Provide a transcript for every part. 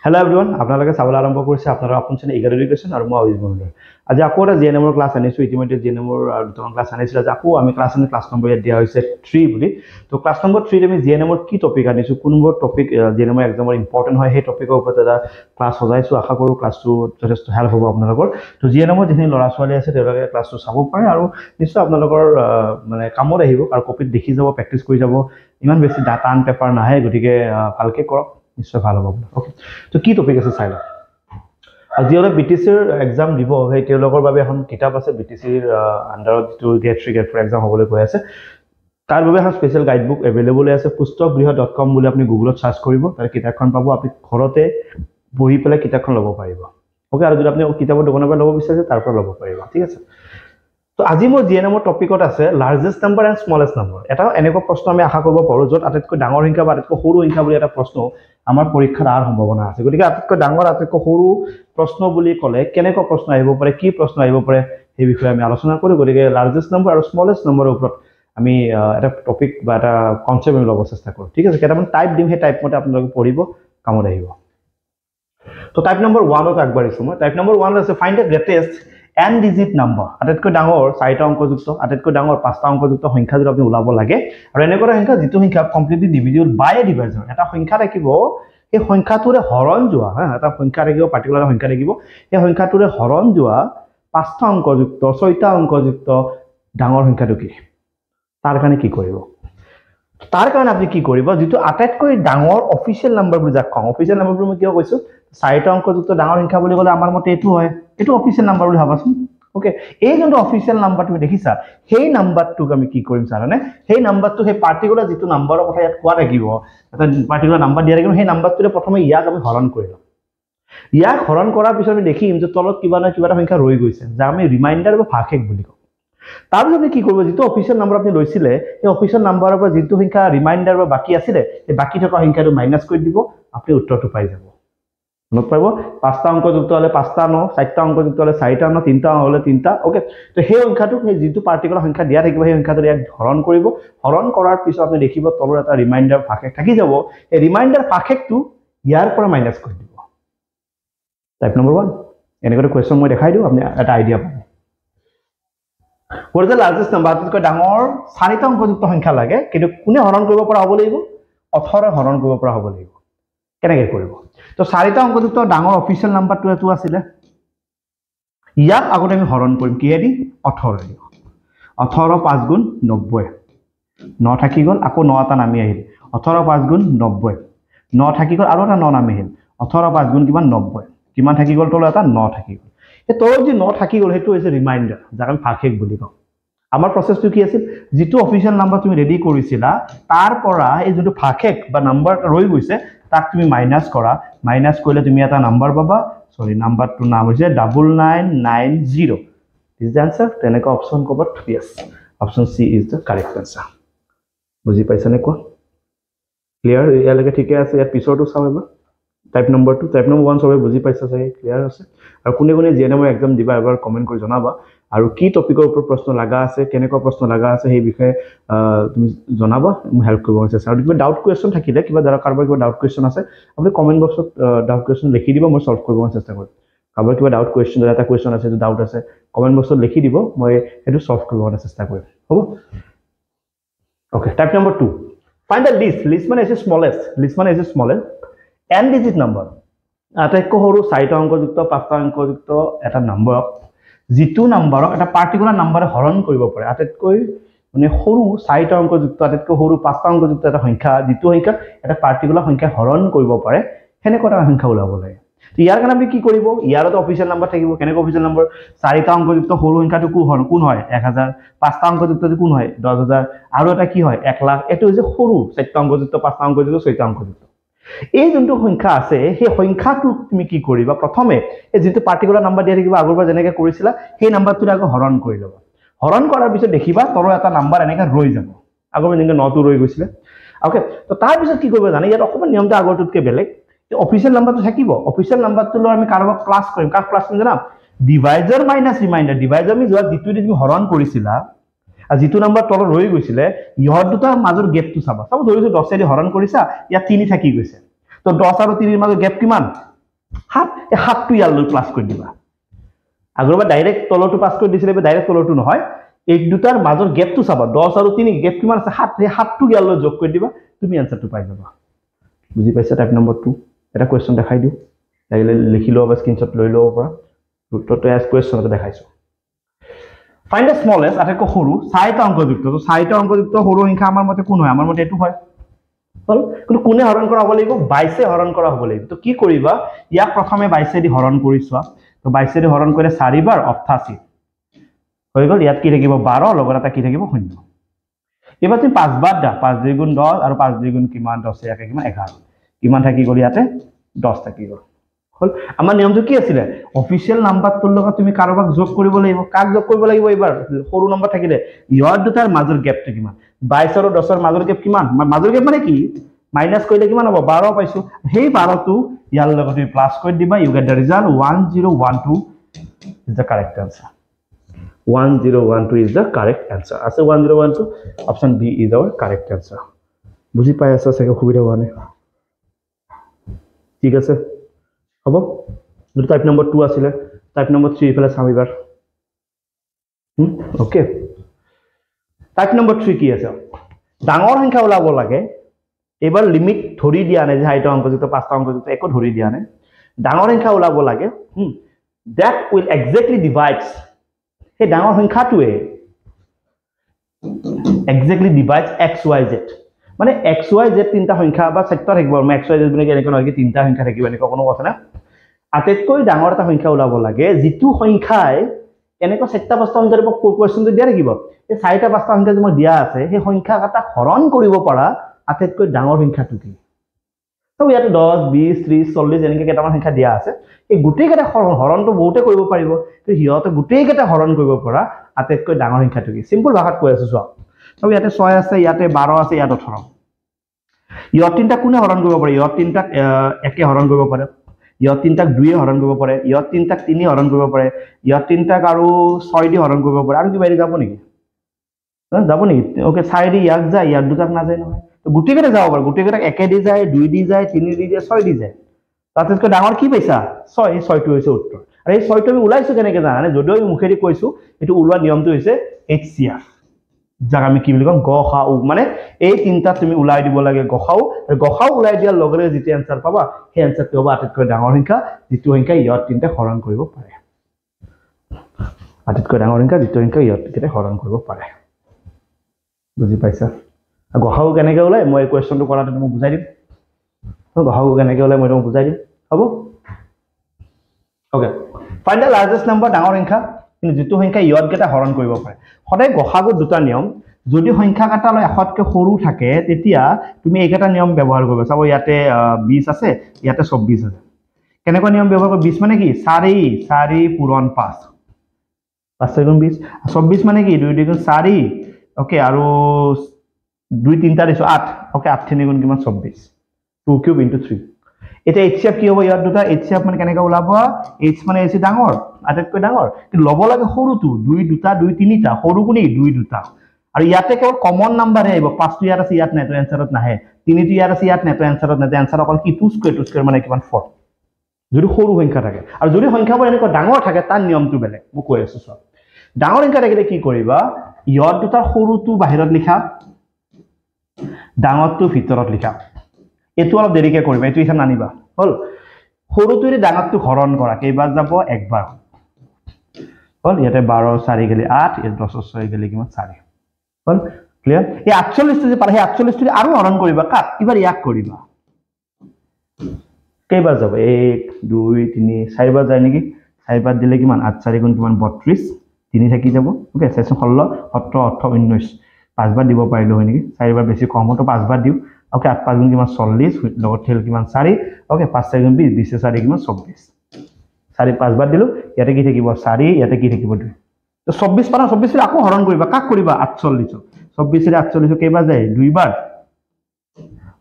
Hello everyone, আপোনালোকে চাবলৈ আৰম্ভ কৰিছে আপোনাৰ আপোন চেনে ইগাৰ এডুকেশ্যন আৰু মই অভিজিত মহন্তৰ। আজি আকৌ এটা জিএনএমৰ ক্লাছ আনিছো। ইতিমধ্যে জিএনএমৰ দুটামান ক্লাছ আনিছিল। আজি আকৌ আমি ক্লাছ নম্বৰ ইয়াত দিয়া হৈছে 3 বুলি। তো ক্লাছ নম্বৰ 3 আমি জিএনএমৰ কি টপিক আনিছো, কোনবোৰ টপিক জিএনএমৰ এক্সামৰ ইম্পৰ্টেন্ট হয়, সেই টপিকৰ ওপৰত এটা ক্লাছ সজাইছো। আশা কৰো ক্লাছটো যথেষ্ট হেল্প হ'ব আপোনালোকৰ। তো জিএনএমৰ যিখিনি ল'ৰা ছোৱালী আছে তেওঁলোকে ক্লাছটো চাব পাৰে আৰু নিশ্চয় আপোনালোকৰ মানে কামত আহিব আৰু কপিত দেখি যাব, প্ৰেক্টিছ কৰি যাব। ইমান বেছি টান পেপাৰ নাহে, গতিকে ভালকে কৰক, নিশ্চয় ভাল হ'ব আপোনাৰ। ওকে, তো কি টপিক আছে চাই লওক। যিসকলে বিটিচিৰ এক্সাম দিব সেই তেওঁলোকৰ বাবে এখন কিতাপ আছে। বিটিচিৰ আণ্ডাৰত যিটো গেট 3 গেট 4 এক্সাম হ'বলৈ গৈ আছে, তাৰ বাবে এখন স্পেচিয়েল গাইডবুক এভেইলেবল আছে। পুস্তকগৃহ.com বুলি আপুনি গুগলত চাৰ্চ কৰিব, তাৰ কিতাপখন পাব। আপুনি ঘৰতে বহি পেলাই কিতাপখন ল'ব পাৰিব। ওকে, আৰু যদি আপুনি কিতাপৰ দোকানৰ পৰা ল'ব বিচাৰে তাৰ পৰা ল'ব পাৰিব, ঠিক আছে। তো আজি মোৰ জিএনএমৰ টপিকত আছে largest number and smallest number. এটা এনেকুৱা প্ৰশ্ন আমি আশা কৰিব পাৰোঁ য'ত আটাইতকৈ ডাঙৰ সংখ্যা বা আটাইতকৈ সৰু সংখ্যা বুলি এটা প্ৰশ্ন আমাৰ পৰীক্ষাত অহাৰ সম্ভাৱনা আছে। গতিকে আটাইতকৈ ডাঙৰ আটাইতকৈ সৰু প্ৰশ্ন বুলি ক'লে কেনেকুৱা প্ৰশ্ন আহিব পাৰে, কি প্ৰশ্ন আহিব পাৰে, সেই বিষয়ে আমি আলোচনা কৰোঁ। গতিকে লাৰ্জেষ্ট নাম্বাৰ আৰু স্মলেষ্ট নাম্বাৰৰ ওপৰত আমি এটা টপিক বা এটা কনচেপ্ট আমি ল'ব চেষ্টা কৰোঁ, ঠিক আছে। কেইটামান টাইপ দিম, সেই টাইপ মতে আপোনালোকে পঢ়িব, কামত আহিব। তো টাইপ নম্বৰ 1ত আগবাঢ়িছোঁ মই। টাইপ নম্বৰ 1 আছে find the greatest n digit number. আটাইতকৈ ডাঙৰ 4টা অংকযুক্ত, আটাইতকৈ ডাঙৰ 5টা অংকযুক্ত সংখ্যা যদি আপুনি ওলাব লাগে, আৰু এনেকুৱা সংখ্যা যিটো সংখ্যা কমপ্লিটলি ডিভিজিবল বাই এ ডিভাইজাৰ। এটা সংখ্যা থাকিব, সেই সংখ্যাটোৰে হৰণ যোৱা, এটা সংখ্যা থাকিব, পাৰ্টিকুলাৰ সংখ্যা থাকিব, সেই সংখ্যাটোৰে হৰণ যোৱা 5টা অংকযুক্ত 6টা অংকযুক্ত ডাঙৰ সংখ্যাটো কি? তাৰ কাৰণে কি কৰিব? তাৰ কাৰণে আপুনি কি কৰিব, যিটো আটাইতকৈ ডাঙৰ অফিচিয়েল নাম্বাৰ বুলি যাক কওঁ। অফিচিয়েল নাম্বাৰটো মই কিয় কৈছোঁ, 4টা অংকযুক্ত ডাঙৰ সংখ্যা বুলি ক'লে আমাৰ মতে এইটো হয়, এইটো অফিচিয়েল নাম্বাৰ বুলি ভাবাচোন। ওকে, এই যোনটো অফিচিয়েল নাম্বাৰ তুমি দেখিছা, সেই নাম্বাৰটোক আমি কি কৰিম জানানে? সেই নাম্বাৰটো, সেই পাৰ্টিকুলাৰ যিটো নাম্বাৰৰ কথা ইয়াত কোৱা থাকিব, এটা পাৰ্টিকুলাৰ নাম্বাৰ দিয়া থাকিব, সেই নাম্বাৰটোৰে প্ৰথমে ইয়াক আমি হৰণ কৰি ল'ম। ইয়াক হৰণ কৰাৰ পিছত আমি দেখিম যে তলত কিবা নহয় কিবা এটা সংখ্যা ৰৈ গৈছে, যাক আমি ৰিমাইণ্ডাৰ বা ভাগশেষ বুলি কওঁ। তাৰপিছত আপুনি কি কৰিব, যিটো অফিচিয়েল নাম্বাৰ আপুনি লৈছিলে, সেই অফিচিয়েল নাম্বাৰৰ পৰা যিটো সংখ্যা ৰিমাইণ্ডাৰ বা বাকী আছিলে, সেই বাকী থকা সংখ্যাটো মাইনাছ কৰি দিব, আপুনি উত্তৰটো পাই যাব। মনত পাৰিব, 5টা অংকযুক্ত হ'লে 5টা 9, 4টা অংকযুক্ত হ'লে 4টা 9, 3টা হ'লে 3টা। ওকে, তো সেই সংখ্যাটোক, সেই যিটো পাৰ্টিকুলাৰ সংখ্যা দিয়া থাকিব, সেই সংখ্যাটো ইয়াক হৰণ কৰিব। হৰণ কৰাৰ পিছত আপুনি দেখিব তলৰ এটা ৰিমাইণ্ডাৰ ভাগশেষ থাকি যাব। এই ৰিমাইণ্ডাৰ ভাগশেষটো ইয়াৰ পৰা মাইনাছ কৰি দিব। টাইপ নম্বৰ 1 এনেকুৱা কুৱেশ্যন মই দেখাই দিওঁ, আপুনি এটা আইডিয়া পাব। What is the largest number? আটাইতকৈ ডাঙৰ 4টা অংকযুক্ত সংখ্যা লাগে, কিন্তু কোনে হৰণ কৰিব পৰা হ'ব লাগিব? 18 হৰণ কৰিব পৰা হ'ব লাগিব। কেনেকৈ কৰিব? তো 4টা অংকযুক্ত ডাঙৰ অফিচিয়েল নাম্বাৰটো এইটো আছিলে, ইয়াক আগতে আমি হৰণ কৰিম কিহেদি? 18 দি। 18 5 গুণ 90, 9 থাকি গ'ল, আকৌ 9 এটা নামি আহিল। 18 5 গুণ 90, 9 থাকি গ'ল, আৰু এটা 9 নামি আহিল। 18 5 গুণ কিমান? 90, কিমান থাকি গ'ল? তলত এটা 9 থাকি গ'ল। এই তলত যি 9 থাকি গ'ল সেইটো হৈছে ৰিমাইণ্ডাৰ, যাক আমি ভাগশেষ বুলি কওঁ। আমাৰ প্ৰচেছটো কি আছিল, যিটো অফিচিয়েল নাম্বাৰ তুমি ৰেডি কৰিছিলা তাৰ পৰা এই যোনটো ভাগশেষ বা নাম্বাৰ ৰৈ গৈছে তাক তুমি মাইনাছ কৰা। মাইনাছ কৰিলে তুমি এটা নাম্বাৰ পাবা। সৰি, নাম্বাৰটোৰ নাম হৈছে 9990। Is the answer. তেনেকুৱা অপশ্যন ক'ৰবাত? Yes, option C is the correct answer. বুজি পাইছানে কোৱা? ক্লিয়াৰ? ইয়ালৈকে ঠিকে আছে? ইয়াৰ পিছৰটো চাওঁ এবাৰ। টাইপ নম্বৰ 2, টাইপ নম্বৰ 1 সবে বুজি পাইছা চাগে? ক্লিয়াৰ আছে? আৰু কোনে কোনে জিএনএমৰ এক্সাম দিবা এবাৰ কমেণ্ট কৰি জনাবা। আৰু কি টপিকৰ ওপৰত প্ৰশ্ন লগা আছে, কেনেকুৱা প্ৰশ্ন লগা আছে, সেই বিষয়ে তুমি জনাবা, মই হেল্প কৰিব চেষ্টা। আৰু কিবা ডাউট কুৱেশ্যন থাকিলে, কিবা কাৰোবাৰ কিবা ডাউট কুৱেশ্যন আছে, আপুনি কমেণ্ট বক্সত ডাউট কুৱেশ্যন লিখি দিব, মই ছল্ভ কৰিব চেষ্টা কৰিম। কাৰোবাৰ কিবা ডাউট কুৱেশ্যন, এটা কুৱেশ্যন আছে, যিটো ডাউট আছে, কমেণ্ট বক্সত লিখি দিব, মই সেইটো ছল্ভ কৰিব চেষ্টা কৰিম, হ'ব? Okay, type number 2 find the least. List মানে হৈছে স্মলেষ্ট। লিষ্ট মানে হৈছে স্মলেষ্ট n ডিজিট নাম্বাৰ। আটাইতকৈ সৰু 4টা অংকযুক্ত 5টা অংকযুক্ত এটা নাম্বাৰক, যিটো নাম্বাৰক এটা পাৰ্টিকুলাৰ নাম্বাৰে হৰণ কৰিব পাৰে। আটাইতকৈ মানে সৰু 4টা অংকযুক্ত, আটাইতকৈ সৰু 5টা অংকযুক্ত এটা সংখ্যা, যিটো সংখ্যা এটা পাৰ্টিকুলাৰ সংখ্যা হৰণ কৰিব পাৰে, সেনেকুৱা এটা সংখ্যা ওলাব লাগে। তো ইয়াৰ কাৰণে আপুনি কি কৰিব? ইয়াৰতো অফিচিয়েল নাম্বাৰ থাকিব। কেনেকুৱা অফিচিয়েল নাম্বাৰ? 4টা অংকযুক্ত সৰু সংখ্যাটো কোন হয়? 1000। 5টা অংকযুক্তটো কোন হয়? 10000। আৰু এটা কি হয়? 1 লাখ। এইটো হৈছে সৰু 4টা অংকযুক্ত, 5টা অংকযুক্ত, 6টা অংকযুক্ত। এই যোনটো সংখ্যা আছে, সেই সংখ্যাটোক তুমি কি কৰিবা? প্ৰথমে এই যিটো পাৰ্টিকুলাৰ নাম্বাৰ দিয়া থাকিব, আগৰ পৰা যেনেকৈ কৰিছিলা, সেই নাম্বাৰটোৰে আকৌ হৰণ কৰি ল'বা। হৰণ কৰাৰ পিছত দেখিবা তলৰ এটা নাম্বাৰ এনেকৈ ৰৈ যাব। আগৰ পৰা যেনেকৈ 9টো ৰৈ গৈছিলে। ওকে, তো তাৰপিছত কি কৰিব জানে? ইয়াত অকণমান নিয়মটো আগৰটোতকৈ বেলেগ। অফিচিয়েল নাম্বাৰটো থাকিব। অফিচিয়েল নাম্বাৰটো লৈ আমি কাৰোবাক প্লাছ কৰিম। কাক প্লাছ কৰিম জানা? ডিভাইজাৰ মাইনাছ ৰিমাইণ্ডাৰ। ডিভাইজাৰ আমি যোৱা যিটো তুমি হৰণ কৰিছিলা, আৰু যিটো নাম্বাৰ তলত ৰৈ গৈছিলে ইহঁত দুটাৰ মাজৰ গেপটো চাবা চাব ধৰিছো 10 দি হৰণ কৰিছা ইয়াত 3 থাকি গৈছে তো 10 আৰু 3 ৰ মাজৰ গেপ কিমান 7 এই 7 টো ইয়ালৈ প্লাস কৰি দিবা আগৰবাৰ ডাইৰেক্ট তলটো পাস কৰি দিছিলে ডাইৰেক্ট তলটো নহয় এই দুটাৰ মাজৰ গেপটো চাবা 10 আৰু 3 গেপ কিমান আছে 7 এই 7 টো ইয়ালৈ যোগ কৰি দিবা তুমি আনসাৰটো পাই যাবা বুজি পাইছা টাইপ নম্বৰ 2 এটা কোৱেশ্চন দেখাই দিও লাগিলে লিখি লও বা স্ক্ৰিনশ্বট লৈ লও পৰা উত্তৰটো এজ কোৱেশ্চনতে দেখাইছো ফাইন্ড দ্য স্মলেষ্ট আটাইতকৈ সৰু 4টা অংকযুক্ত তো 4টা অংকযুক্ত সৰু সংখ্যা আমাৰ মতে কোন হয় আমাৰ মতে এটো হয় হল কিন্তু কোনে হৰণ কৰা হ'ব লাগিব 22 এ হৰণ কৰা হ'ব লাগিব তো কি কৰিবা ইয়াক প্ৰথমে 22 দি হৰণ কৰিছোৱা তো 22 দি হৰণ কৰিলে 4 বাৰ 88 হৈ গল ইয়াত কি থাকিব 12 লগত এটা কি থাকিব 0 এবাৰ তুমি 5 বাৰ দা 5 2 গুণ 10 আৰু 5 2 গুণ কিমান 10 একে কিমান 11 কিমান থাকি গল ইয়াতে 10 থাকি গল হল আমাৰ নিয়মটো কি আছিল অফিশিয়াল নাম্বাৰটোৰ লগত তুমি কাৰোবাক যোগ কৰিব লাগিব কাক যোগ কৰিব লাগিব এবাৰ সৰু নম্বৰ থাকিলে ইহঁত দুটাৰ মাজৰ গেপটো কিমান 22 আৰু 10 ৰ মাজৰ গেপ কিমান মাজৰ গেপ মানে কি মাইনাস কৰিলে কিমান হ'ব 12 পাইছো সেই 12 টো ইয়াৰ লগত তুমি প্লাস কৰি দিবা you get the result 1012 is the correct answer 1012 is the correct answer. As 1012, option B is our correct answer. বুজি পাই আছা সকে সুবিধা হোৱা নাই ঠিক আছে হ'ব যদি টাইপ নম্বৰ 2 আছিল টাইপ নম্বৰ 3 ইফালে চাম এবাৰ ওকে টাইপ নম্বৰ 3 কি আছে ডাঙৰ সংখ্যা ওলাব লাগে এবাৰ লিমিট ধৰি দিয়া নাই যে 6টা অংকযুক্ত 5টা অংকযুক্ত একো ধৰি দিয়া নাই ডাঙৰ সংখ্যা ওলাব লাগে that will exactly divides এই ডাঙৰ সংখ্যাটোৱে exactly divides xyz মানে xyz তিনটা সংখ্যা বা চাৰিটা থাকিব আৰু xyz মানে কেনেকৈ নহয় কি তিনটা সংখ্যা থাকিব এনেকুৱা কোনো কথা না আটাইতকৈ ডাঙৰ এটা সংখ্যা ওলাব লাগে যিটো সংখ্যাই এনেকুৱা চাৰিটা পাঁচটা সংখ্যাৰ কোৱেশ্চনটো দিয়া থাকিব এই চাৰিটা পাঁচটা সংখ্যা যে মই দিয়া আছে সেই সংখ্যা এটা হৰণ কৰিব পৰা আটাইতকৈ ডাঙৰ সংখ্যাটো কি তো ইয়াতে 10 20 30 40 এনেকৈ কেইটামান সংখ্যা দিয়া আছে এই গোটেইকেইটা হৰণটো বহুতে কৰিব পাৰিব কিন্তু সিহঁতে গোটেইকেইটা হৰণ কৰিব পৰা আটাইতকৈ ডাঙৰ সংখ্যাটো কি সিম্পল ভাষাত কৈ আছো চোৱা তো ইয়াতে 6 আছে ইয়াতে 12 আছে ইয়াতে 18 ইহঁত তিনটা কোনে হৰণ কৰিব পাৰে ইহঁত তিনটাক একে হৰণ কৰিব পাৰে ইহঁত তিনটাক 2 এ হৰণ কৰিব পাৰে ইহঁত তিনটাক 3 হৰণ কৰিব পাৰে ইহঁত তিনটাক আৰু 6 দি হৰণ কৰিব পাৰে আৰু কি বাইরে যাব নেকি ওকে 4 দি ইয়াক যায় ইয়াত দুটাক না যায় নহয় তো গোটেইকেইটা যাব পাৰে গোটেইকেইটাক একে দি যায় 2 দি যায় 3 দি যায় 6 দি যায় তাতকৈ ডাঙৰ কি পাইছা 6 এই 6টো হৈছে উত্তৰ আৰু এই 6টো আমি উলাইছো কেনেকৈ জানানে যদিও আমি মুখেদি কৈছো এটো উলোৱা নিয়মটো হৈছে HCF যাক আমি কি বুলি কম গখাউ মানে এই তিনটা তুমি উলাই দিব লাগে গখাউ আৰু গখাউ উলাই দিয়াৰ লগে লগে যেতি আনসাৰ পাবা সেই আনসাৰটো হ'ব আটাইতকৈ ডাঙৰ সংখ্যা যেটো সংখ্যা ইহঁত তিনটা হৰণ কৰিব পাৰে আটাইতকৈ ডাঙৰ সংখ্যা যেটো সংখ্যা ইহঁত তিনটা হৰণ কৰিব পাৰে বুজি পাইছা গখাউ কেনেকৈ উলাই মই এই কোৱেশ্চনটো কৰাটো মই বুজাই দিম গখাউ কেনেকৈ উলাই মই তোমাক বুজাই দিম হ'ব okay find the largest number ডাঙৰ সংখ্যা কিন্তু যেটো সংখ্যা ইহঁত কেইটা হৰণ কৰিব পাৰে সদায় গখাগুৰ দুটা নিয়ম যদি সংখ্যা কাটালৈ এখতকৈ সৰু থাকে তেতিয়া তুমি এইকেইটা নিয়ম ব্যৱহাৰ কৰিবা চাব ইয়াতে 20 আছে ইয়াতে 24 আছে কেনেকুৱা নিয়ম ব্যৱহাৰ কৰিব 20 মানে কি 4 পূৰণ 5 5 গুণ 20 24 মানে কি 2 গুণ 4 ওকে আৰু 2 3টা দিছো 8 ওকে 8 3 গুণ কিমান 24 2 কিউব ইনটু 3 এটা HCF কি হ'ব ইয়াত দুটা HCF মানে কেনেকৈ ওলাব H মানে এসি ডাঙৰ আটাইতকৈ ডাঙৰ কিন্তু লব লাগে সৰুটো 2 দুটা 2 তিনিটা সৰু কোনি 2 দুটা আৰু ইয়াতে কেৱল কমন নাম্বাৰ আহিব 5 টো ইয়াত আছে ইয়াত নাই তো এনসাৰত নাহে 3 টো ইয়াত আছে ইয়াত নাই তো এনসাৰত নাই এনসাৰ অকল কি 2 স্কয়াৰ মানে কিমান 4 যদি সৰু সংখ্যা থাকে আৰু যদি সংখ্যাবোৰ এনেকৈ ডাঙৰ থাকে তাৰ নিয়মটো বেলেগ মই কৈ আছো সব ডাঙৰ সংখ্যা থাকিলে কি কৰিবা ইহঁত দুটাৰ সৰুটো বাহিৰত লিখা ডাঙৰটো ভিতৰত লিখা এটো অলপ দেৰিকে কৰিবা এটো ইখান আনিবা হল সৰুটোৰে ডাঙৰটো হৰণ কৰা কেইবাৰ যাব একবাৰ হল ইয়াতে 12 4 গলি 8 এ 10 6 গলি কিমান 4 হল ক্লিয়াৰ এই 48 টো যে পালে 48 টো আৰু হৰণ কৰিবা কাক এবাৰ ইয়াক কৰিবা কেইবাৰ যাব 1 2 3 4 বাৰ যায় নেকি 4 বাৰ দিলে কিমান 8 4 গুণ কিমান 32 3 থাকি যাব ওকে 16 17 18 19 5 বাৰ দিব পাৰিলো হয় নেকি 4 বাৰ বেছি কম হতো 5 বাৰ দিও ওকে 8 5 গুণ কিমান 40 লগত থেল কিমান 4 ওকে 5 4 গুণ 20 20 4 কিমান 24 4 5 বাৰ দিলো ইয়াতে কি থাকিব 4 ইয়াতে কি থাকিব 2 তো 24 পাৰা 24 ৰে আকৌ হৰণ কৰিবা কাক কৰিবা 48 24 ৰে 48 কেইবাৰ যায় দুইবাৰ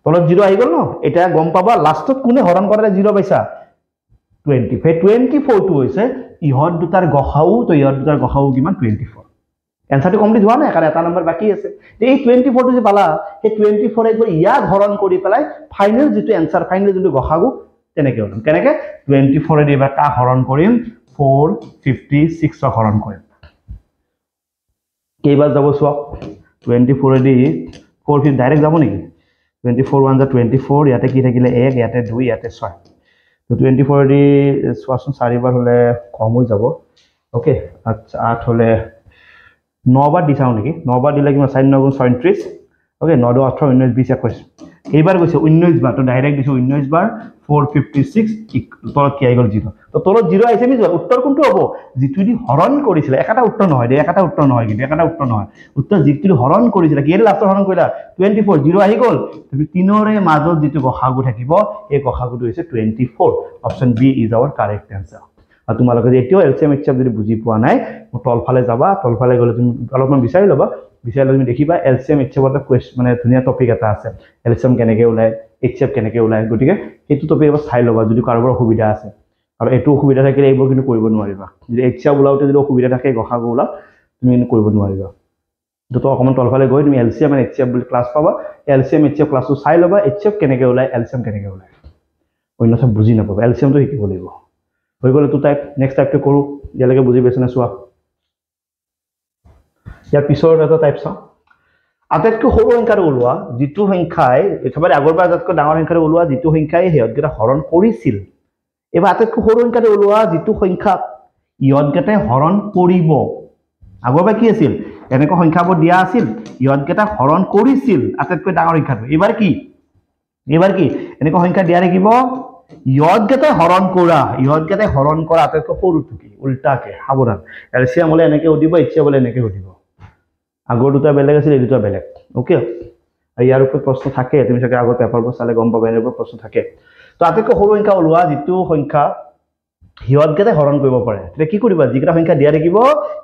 তলত 0 আহি গল ন এটা গম পাবা লাষ্টত কোনে হৰণ কৰে 0 পাইছা 24 টো হৈছে ইহঁত দুটাৰ গখাউ তো ইহঁত দুটাৰ গখাউ কিমান 24 এনসাৰটো কমপ্লিট হোৱা নাই কাৰণ এটা নম্বৰ বাকি আছে এই 24 টো যে পালা এই 24 একবাৰ ইয়াক হৰণ কৰি পেলাই ফাইনেল যেটো এনসাৰ ফাইনেল যেটো গখাগু তেনেকে ওলাম কেনেকে 24 এ এবাৰ কা হৰণ কৰিম 456 হৰণ কৰিম কেইবাৰ যাব সোৱা 24 এ 4 ডাইৰেক্ট যাব নেকি 24 1 24 ইয়াতে কি থাকিলে 1 ইয়াতে 2 ইয়াতে 6 তো 24 এ সোৱাচোন 4 বাৰ হলে কম হৈ যাব ওকে আচ্ছা 8 হলে 9 বাৰ দিছাও নেকি 9 বাৰ দিলে কিমান 4 9 37 ওকে 9 18 19 20 21 এইবাৰ গৈছে 19 বাৰ তো ডাইৰেক্ট দিছো 19 বাৰ 456 তলত কি আইগল 0 তো তলত 0 আইছে নি উত্তৰ কোনটো হ'ব জিতু দি হৰণ কৰিছিল একটা উত্তৰ নহয় দে একটা উত্তৰ নহয় কিন্তু একটা উত্তৰ নহয় উত্তৰ জিতু দি হৰণ কৰিছিল কি এৰ লাষ্টৰ হৰণ কৰিলা 24 0 আহি গল তুমি তিনৰে মাজত জিতু গখাগু থাকিব এই গখাগুটো হৈছে 24 option B is our correct answer আর তোমালোকে এটিও এলসিএম এইচএফ যদি বুজি পোৱা নাই তলফালে যাবা তলফালে গলে তুমি অলপমান বিচাৰি লবা বিচাৰি তুমি দেখিবা এলসিএম এইচএফ এটা কোৱেশ্চন মানে ধুনিয়া টপিক এটা আছে এলসিএম কেনেকে ওলাই এইচএফ কেনেকে ওলাই গটিকে হেতু টপিক এবাৰ চাই লবা যদি কাৰোবাৰ সুবিধা আছে আৰু এটো সুবিধা থাকিলে এইবোৰ কিন্তু কৰিব নোৱাৰিবা যদি এইচএফ ওলাওতে যদি সুবিধা থাকে গখাগু ওলা তুমি কিন্তু কৰিব নোৱাৰিবা তো অকমান তলফালে গৈ তুমি এলসিএম এণ্ড এইচএফ বুলি ক্লাস পাবা এলসিএম এইচএফ ক্লাসটো চাই লবা এইচএফ কেনেকে ওলাই এলসিএম কেনেকে ওলাই অন্যথা বুজি নাপাবা এলসিএম তো শিকিব লাগিব হৈ গলে তো টাইপ নেক্সট টাইপটো কৰো ইয়ালৈকে বুজি পাইছনে সোৱা ইয়াৰ পিছৰ এটা টাইপ চাও আটাইতকৈ সৰু সংখ্যাটো ওলোৱা যিটো সংখ্যাই একেবাৰে আগৰবাৰ যাতকৈ ডাঙৰ সংখ্যাটো ওলোৱা যিটো সংখ্যাই হেয়তগেটা হৰণ কৰিছিল এবাৰ আটাইতকৈ সৰু সংখ্যাটো ওলোৱা যিটো সংখ্যা ইয়তগেটা হৰণ কৰিব আগৰবাৰ কি আছিল এনেকৈ সংখ্যাবোৰ দিয়া আছিল ইয়তগেটা হৰণ কৰিছিল আটাইতকৈ ডাঙৰ সংখ্যাটো এবাৰ কি এনেকৈ সংখ্যা দিয়া থাকিব ইয়তগেটা হৰণ কৰা আটাইতকৈ সৰুটো কি উল্টাকে সাৱধান এলসিএম হলে এনেকৈ উদিব এইচএফ হলে এনেকৈ উদিব আগৰ দুটা বেলেগ আছিল এই দুটা বেলেগ ওকে ইয়াৰ ওপৰত প্ৰশ্ন থাকে তুমি চাগে আগৰ পেপাৰবোৰ চালে গম পাবা এনে প্ৰশ্ন থাকে তো আটাইতকৈ সৰু সংখ্যা ওলোৱা যিটো সংখ্যা হিয়তগেটা হৰণ কৰিব পাৰে তেতিয়া কি কৰিবা যিকেইটা সংখ্যা দিয়া থাকিব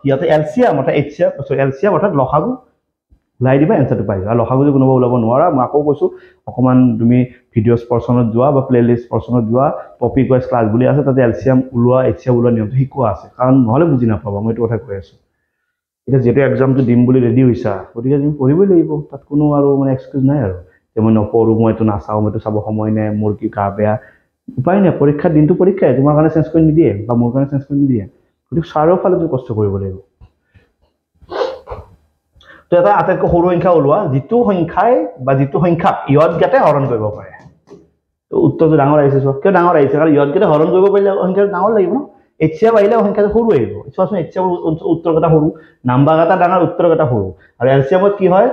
হিয়তে এলসিএম অৰ্থাৎ এইচএফ এলসিএম অৰ্থাৎ লসাগু লাই দিবা এনসাৰটো পাই যোৱা লসাগু যদি কোনোবা ওলাব নোৱাৰা মই আকৌ কৈছো অকমান তুমি ভিডিঅ'ছ পৰ্চনত যোৱা বা প্লেলিষ্ট পৰ্চনত যোৱা টপিক ওয়াইজ ক্লাস বুলি আছে তাতে এলসিএম ওলোৱা এইচএফ ওলোৱা নিয়মটো শিকোৱা আছে কাৰণ নহলে বুজি নাপাবা মই এইটো কথা কৈ আছো এটা যেটো এক্সামটো দিম বুলি ৰেডি হৈছা গতিকে তুমি পঢ়িবই লাগিব তাত কোনো আৰু মানে এক্সকিউজ নাই আৰু যে মই নপঢ়ো মই এইটো নাচাও মই এইটো চাব সময় নাই মোৰ কি গা বেয়া উপায় নাই পৰীক্ষাৰ দিনটো পৰীক্ষাই তোমাৰ কাৰণে চেঞ্জ কৰি নিদিয়ে বা মোৰ কাৰণে চেঞ্জ কৰি নিদিয়ে গতিকে চাৰৰ ফালে তুমি কষ্ট কৰিব লাগিব তো এটা আটাইতকৈ সৰু সংখ্যা ওলোৱা যিটো সংখ্যাই বা যিটো সংখ্যা ইয়তগেটা হৰণ কৰিব পাৰে তো উত্তৰটো ডাঙৰ আহিছে সব কিয় ডাঙৰ আহিছে কাৰণ ইয়তগেটা হৰণ কৰিব পাৰিলে সংখ্যাটো ডাঙৰ লাগিব ন এইচএফ আহিলে সংখ্যাটো সৰু আহিব চোৱাচোন এইচএফ উত্তৰগেটা সৰু নাম্বাৰগেটা ডাঙৰ উত্তৰগেটা সৰু আৰু এলসিএমত কি হয়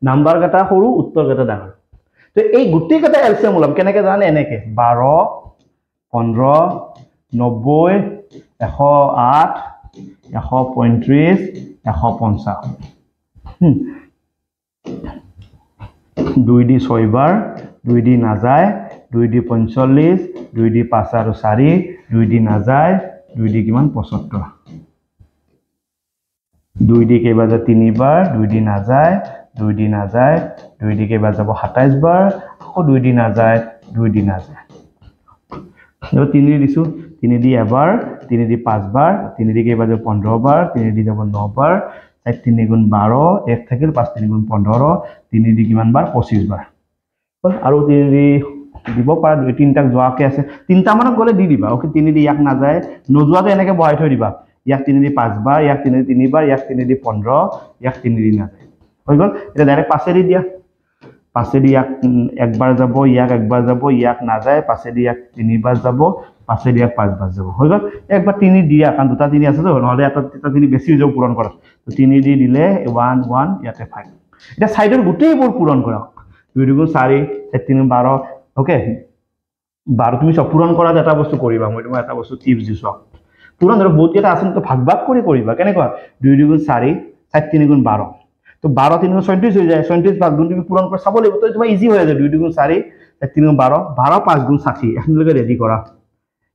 নাম্বাৰগেটা সৰু উত্তৰগেটা ডাঙৰ তো এই গুটিগেটা এলসিএম ওলাম কেনেকে জানে এনেকে 12 15 90 108 135 150 2 দি 6 বাৰ 2 দি নাযায় 2 দি 45 2 দি 5 আৰু 4 2 দি নাযায় 2 দি কিমান 75 2 দি কেইবাৰ যায় 3 বাৰ 2 দি নাযায় 2 দি নাযায় 2 দি কেইবাৰ যাব 27 বাৰ আকৌ 2 দি নাযায় 2 দি নাযায় 3 দি দিছো 3 দি এবাৰ 3 দি 5 বাৰ 3 দি কেইবাৰ যাব 15 বাৰ 3 দি যাব 9 বাৰ 3 গুণ 12 1 থাকিল 5 3 গুণ 15 3 দি কিমান বাৰ 25 বাৰ আৰু 3 দি দিব পাৰা দুই তিনটাক যোৱাকে আছে তিনটা মানক গলে দি দিবা ওকে 3 দি ইয়াক না যায় নজুৱাতে এনেকে বহাই থৈ দিবা ইয়াক 3 দি 5 বাৰ ইয়াক 3 দি 3 বাৰ ইয়াক 3 দি 15 ইয়াক 3 দি না যায় হৈ গল এটা ডাইৰেক্ট 5 দি দিয়া 5 দি ইয়াক একবাৰ যাব ইয়াক একবাৰ যাব ইয়াক না যায় 5 দি ইয়াক 3 বাৰ যাব 5 দি ইয়াক 5 বাৰ যাব হৈ গল একবাৰ 3 দিয়া কাৰণ দুটা 3 আছে তো নহলে এটা 3 বেছি হৈ যাব পূৰণ কৰা তো 3 দি দিলে 1 1 ইয়াতে 5 এটা সাইডৰ গুটেইবোৰ পূৰণ কৰা 2 গুণ 4 3 12 ওকে 12 তুমি সব পূৰণ কৰা এটা বস্তু কৰিবা মই তোমাক এটা বস্তু টিপস দিছো পূৰণ ধৰ বহুত কেটা আছে তো ভাগ ভাগ কৰি কৰিবা কেনেকুৱা 2 গুণ 4 3 গুণ 12 তো 12 3 গুণ 37 হৈ যায় 37 ভাগ গুণ তুমি পূৰণ কৰি চাব লাগিব তো তোমাৰ ইজি হৈ যায় 2 গুণ 4 3 গুণ 12 12 5 গুণ 60 এখনলৈকে ৰেডি কৰা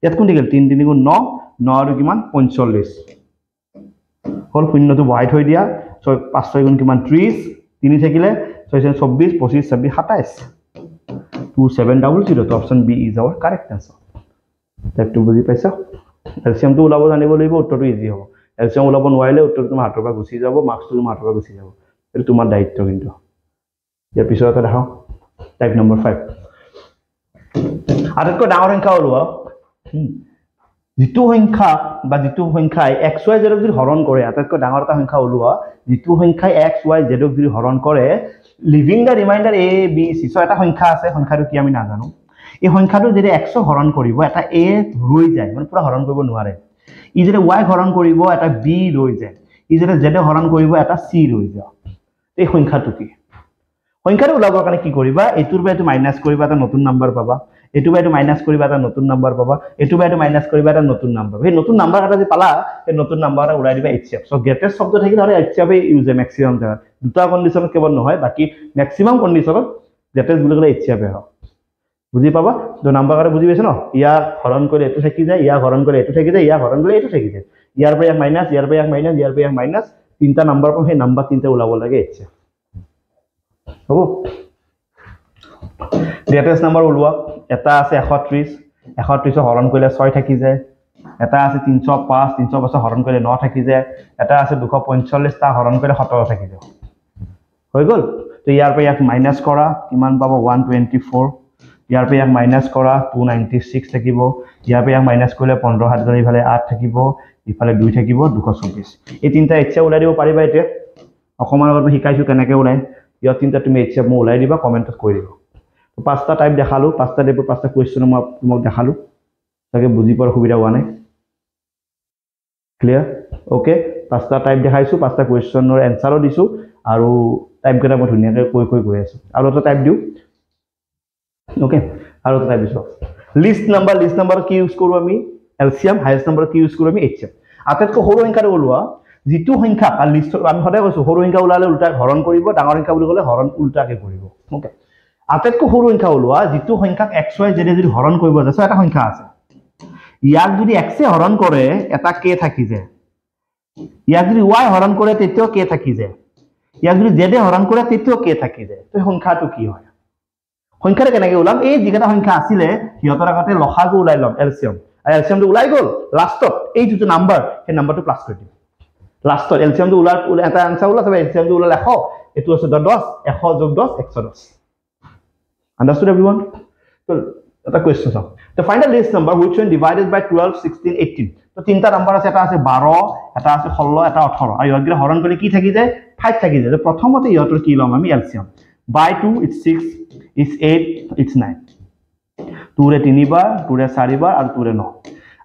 ইয়াত কোন দিগল 3 3 গুণ 9 9 আৰু কিমান 45 হল শূন্যটো বহাই থৈ দিয়া 5 6 গুণ কিমান 30 3 থাকিলে 6 24 25 26 27 2700 তো option B is our correct answer টাইপটো বুজি পাইছা এলসিএম টো ওলাব জানিব লাগিব উত্তৰটো ইজি হ'ব এলচিএম ওলাব নোৱাৰিলে উত্তৰটো তোমাৰ হাতৰ পৰা গুচি যাব, মাৰ্কছটো তোমাৰ হাতৰ পৰা গুচি যাব। এইটো তোমাৰ দায়িত্ব কিন্তু। ইয়াৰ পিছত এটা দেখাওঁ, টাইপ নম্বৰ 5। আটাইতকৈ ডাঙৰ সংখ্যা ওলোৱা, যিটো সংখ্যা বা যিটো সংখ্যাই এক্স ৱাই জেডক যদি হৰণ কৰে, আটাইতকৈ ডাঙৰ এটা সংখ্যা ওলোৱা যিটো সংখ্যাই এক্স ৱাই জেডক যদি হৰণ কৰে, leaving the remainder A B C. So' এটা সংখ্যা আছে, সংখ্যাটো কি আমি নাজানো। এই সংখ্যাটো যদি এক্সক হৰণ কৰিব, এটা এ ৰৈ যায়, মানে পুৰা হৰণ কৰিব নোৱাৰে। ই যদি ৱাই হৰণ কৰিব, এটা বি ৰৈ যায়। ই যদি জেডে হৰণ কৰিব, এটা চি ৰৈ যায়। এই সংখ্যাটো কি? সংখ্যাটো ওলাবৰ কাৰণে কি কৰিবা, এইটোৰ পৰা এইটো মাইনাছ কৰিবা, এটা নতুন নাম্বাৰ পাবা। এইটো বা এইটো মাইনাছ কৰিবা, এটা নতুন নাম্বাৰ পাবা। এইটো বা এইটো মাইনাছ কৰিবা, এটা নতুন নাম্বাৰ। সেই নতুন নাম্বাৰ এটা যে পালা, সেই নতুন নাম্বাৰ এটা উলাই দিবা এইচএফ। চ' গ্ৰেটেষ্ট শব্দ থাকিলে হ'লে এইচএফে ইউজ হয় মেক্সিমাম জেগাত। দুটা কণ্ডিশ্যনত কেৱল নহয়, বাকী মেক্সিমাম কণ্ডিশ্যনত গ্ৰেটেষ্ট বুলি ক'লে এইচএফে হয়। বুজি পাবা? তো নাম্বাৰ কাৰে বুজি পাইছে ন? ইয়াক হৰণ কৰিলে এইটো থাকি যায়, ইয়াক হৰণ কৰিলে এইটো থাকি যায়, ইয়াক হৰণ কৰিলে এইটো থাকি যায়। ইয়াৰ পৰা ইয়াক মাইনাছ, ইয়াৰ পৰা ইয়াক মাইনাছ, ইয়াৰ পৰা ইয়াক মাইনাছ, তিনিটা নাম্বাৰ পাম, সেই নাম্বাৰ তিনিটা ওলাব লাগে এইচএফ। হ'ব? গ্ৰেটেষ্ট নাম্বাৰ ওলোৱা, এটা আছে 130, 130 হৰণ কৰিলে 6 থাকি যায়। এটা আছে 305, 305 হৰণ কৰিলে 9 থাকি যায়। এটা আছে 245, টা হৰণ কৰিলে 17 থাকি যায়। হৈ গ'ল? তো ইয়াৰ পৰা ইয়াক মাইনাছ কৰা, কিমান পাব? 124। ইয়াৰ পৰা ইয়াক মাইনাছ কৰা, 296 থাকিব। ইয়াৰ পৰা ইয়াক মাইনাছ কৰিলে 15 হাত গ'লে ইফালে 8 থাকিব, ইফালে 2 থাকিব, 224। এই তিনিটা এইচএফ ওলাই দিব পাৰিবা এতিয়া? অকণমান আগত শিকাইছোঁ কেনেকৈ ওলাই। ইয়াৰ তিনিটা তুমি এইচএফ মই ওলাই দিবা, কমেণ্টত কৈ দিবা। পাঁচটা টাইপ দেখালোঁ, পাঁচটা টাইপৰ পাঁচটা কুৱেশ্যন মই তোমাক দেখালোঁ। চাগে বুজি পোৱাৰ সুবিধা হোৱা নাই। ক্লিয়াৰ? অ'কে, পাঁচটা টাইপ দেখাইছোঁ, পাঁচটা কুৱেশ্যনৰ এনচাৰো দিছোঁ, আৰু টাইপকেইটা মই ধুনীয়াকৈ কৈ গৈ আছোঁ। আৰু এটা টাইপ দিওঁ। অ'কে, আৰু এটা টাইপ দিছোঁ। লিষ্ট নাম্বাৰ কি ইউজ কৰোঁ আমি? এলচিএম। হায়েষ্ট নাম্বাৰ কি ইউজ কৰোঁ আমি? এইচএফ। আটাইতকৈ সৰু সংখ্যাটো ওলোৱা, যিটো সংখ্যা লিষ্টত আমি সদায় কৈছোঁ সৰু সংখ্যা ওলালে উল্টা হৰণ কৰিব, ডাঙৰ সংখ্যা বুলি ক'লে হৰণ উল্টাকৈ কৰিব। অ'কে, আটাইতকৈ সৰু সংখ্যা ওলোৱা, যিটো সংখ্যাক এক্স ৱাই জেডে যদি হৰণ কৰিব যায়, এটা সংখ্যা আছে। ইয়াক যদি এক্সে হৰণ কৰে, এটা কে থাকি যায়। ইয়াক যদি ৱাই হৰণ কৰে, তেতিয়াও কে থাকি যায়। ইয়াক যদি জেডে হৰণ কৰে, তেতিয়াও কে থাকি যায়। তো সংখ্যাটো কি হয়? সংখ্যাটো কেনেকৈ ওলাম? এই যিকেইটা সংখ্যা আছিলে সিহঁতৰ আগতে লসাগু ওলাই ল'ম, এলচিএম। আৰু এলচিএমটো ওলাই গ'ল, লাষ্টত এই যিটো নাম্বাৰ, সেই নাম্বাৰটো প্লাছ কৰি দিম। লাষ্টত এলচিএমটো ওলাই এটা আনচাৰ ওলাল, এলচিএমটো ওলাল 100, এইটো আছে 10, 100 যোগ 10, 110। Understood everyone? So, এটা question চাওঁ। To find the least number which when divided by 12, 16, 18. তো তিনিটা নাম্বাৰ আছে, এটা আছে 12, এটা আছে 16, এটা 18। আৰু ইহঁতকেইটা হৰণ কৰি কি থাকি যায়? 5 থাকি যায়। প্ৰথমতে ইহঁতৰ কি ল'ম আমি? LCM. By 2, it's 6, it's 8, it's 9. 2 ৰে 3 বাৰ, 2 ৰে 4 বাৰ, আৰু 2 ৰে 9।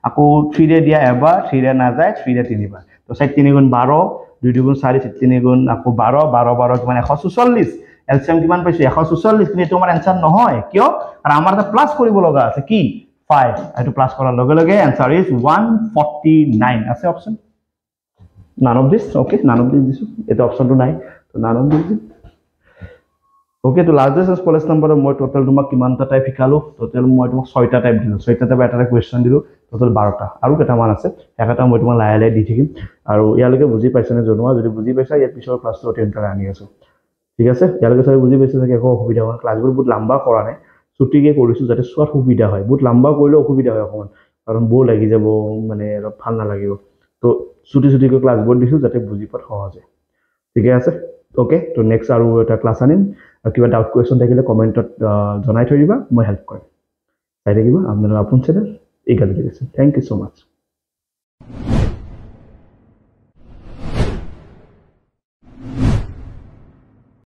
আকৌ 3 ৰে দিয়া এবাৰ, 3 ৰে নাযায়, 3 ৰে 3 বাৰ। তো 4 3 গুণ 12, 2 2 গুণ 4, 3 গুণ আকৌ 12, 12 12 কিমান? 144। এলচিএম কিমান পাইছো? 144। কিন্তু এইটো আমাৰ এনচাৰ নহয়, কিয়? আৰু আমাৰ এটা প্লাছ কৰিব লগা আছে, কি? 5। এইটো প্লাছ কৰাৰ লগে লগে এনচাৰ ইজ 149। আছে option? None of this. Okay, none of this দিছোঁ, এইটো অপশ্যনটো নাই, তো নান অফ দিছ দিম। অ'কে, তো লাৰ্জেষ্ট স্মলেষ্ট নাম্বাৰৰ মই টোটেল তোমাক কিমানটা টাইপ শিকালোঁ? টোটেল মই তোমাক 6টা টাইপ দিলোঁ, 6টা টাইপ এটা কুৱেশ্যন দিলোঁ, টোটেল 12টা। আৰু কেইটামান আছে, সেইকেইটা মই তোমাক লাহে লাহে দি থাকিম। আৰু ইয়ালৈকে বুজি পাইছানে জনোৱা? যদি বুজি পাইছা, ইয়াৰ পিছৰ ক্লাছটো অতি সোনকালে আনি আছোঁ। ঠিক আছে, ইয়ালৈকে চাগে বুজি পাইছে চাগে, একো অসুবিধা হোৱা নাই। ক্লাছবোৰ বহুত লম্বা কৰা নাই, ছুটিকৈ কৰিছোঁ যাতে চোৱাত সুবিধা হয়। বহুত লম্বা কৰিলেও অসুবিধা হয় অকণমান, কাৰণ বৰ লাগি যাব, মানে অলপ ভাল নালাগিব। তো ছুটিকৈ ক্লাছবোৰ দিছোঁ যাতে বুজি পোৱাত সহজ হয়। ঠিকে আছে? অ'কে, তো নেক্সট আৰু এটা ক্লাছ আনিম। আৰু কিবা ডাউট কুৱেশ্যন থাকিলে কমেণ্টত জনাই থৈ দিবা, মই হেল্প কৰিম। চাই থাকিবা আপোনালোকৰ আপোন channel eagle education. Thank you so' much.